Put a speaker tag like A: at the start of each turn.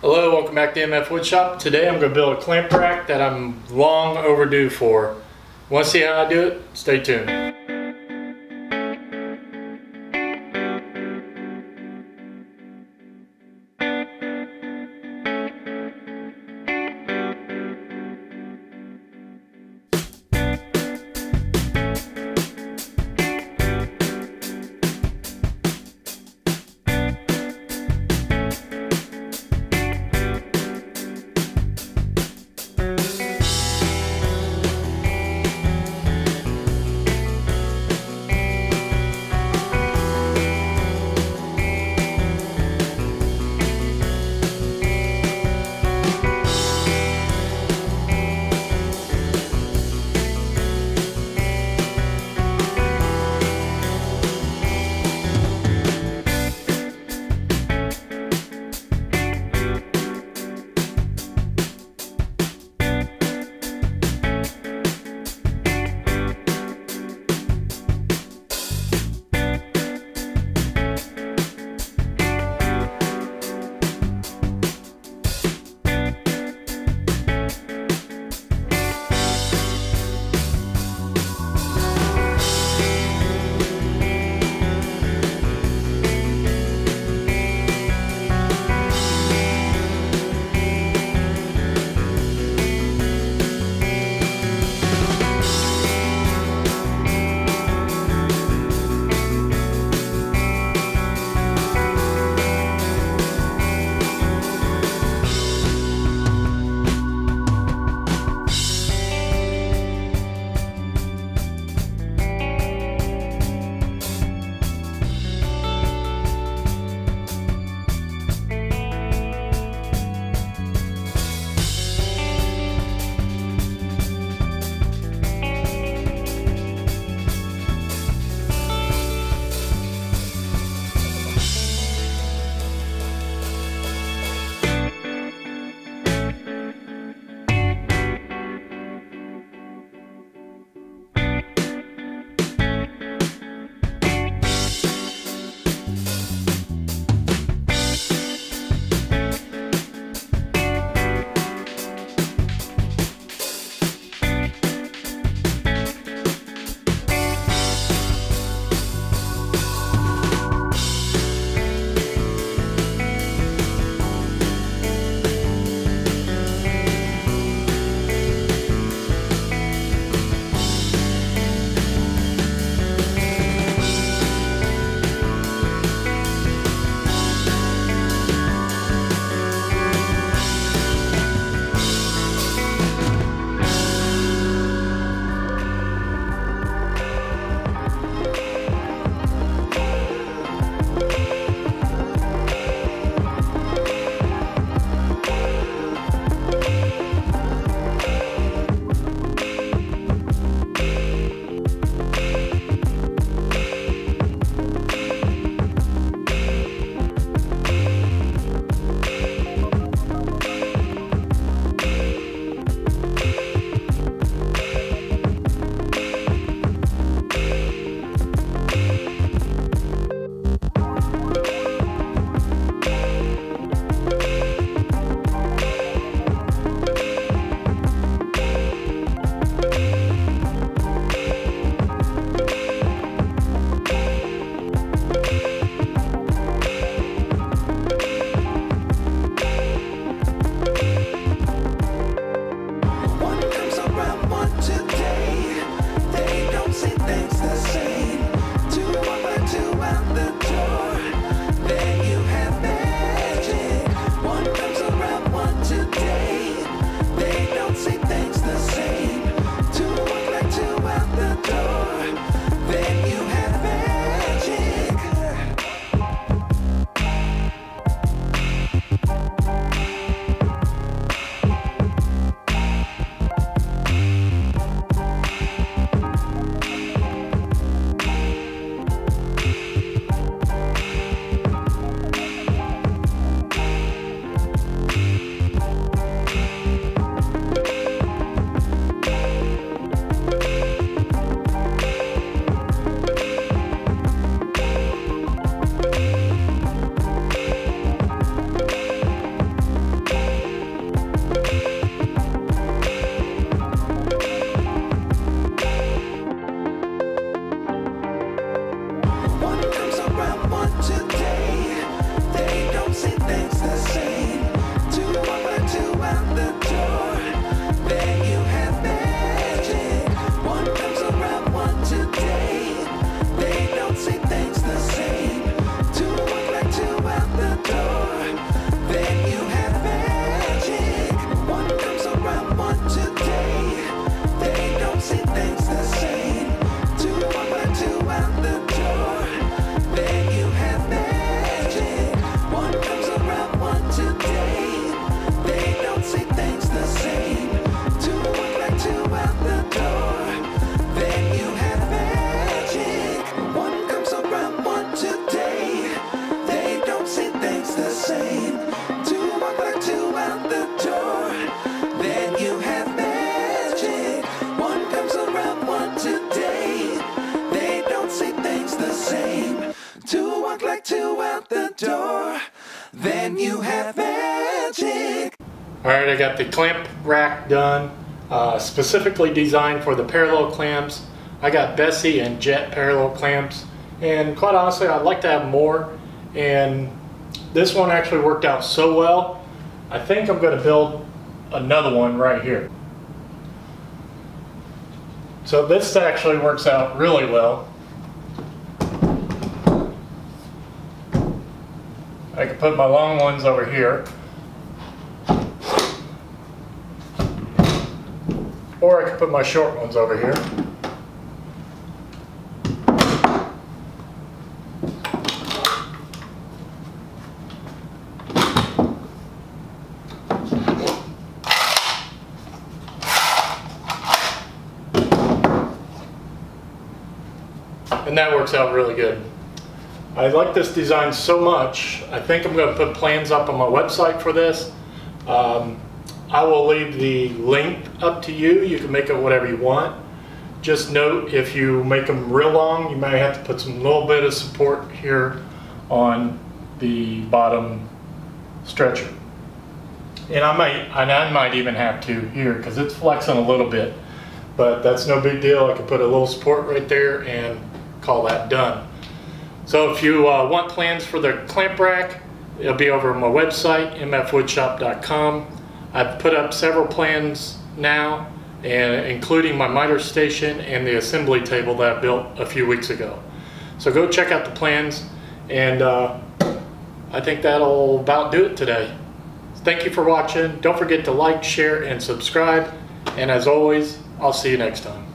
A: Hello, welcome back to MFWoodShop. Today I'm going to build a clamp rack that I'm long overdue for. Want to see how I do it? Stay tuned.
B: you have magic.
A: Alright, I got the clamp rack done, specifically designed for the parallel clamps. I got Bessie and Jet parallel clamps, and quite honestly I'd like to have more, and this one actually worked out so well, I think I'm going to build another one right here. So this actually works out really well. I can put my long ones over here, or I can put my short ones over here. And that works out really good. I like this design so much, I think I'm going to put plans up on my website for this. I will leave the link up to you. You can make it whatever you want. Just note, if you make them real long, you may have to put some little bit of support here on the bottom stretcher. And I might even have to here because it's flexing a little bit, but that's no big deal. I can put a little support right there and call that done. So if you want plans for the clamp rack, it'll be over on my website, MFWoodShop.com. I've put up several plans now, and including my miter station and the assembly table that I built a few weeks ago. So go check out the plans, and I think that'll about do it today. Thank you for watching. Don't forget to like, share, and subscribe. And as always, I'll see you next time.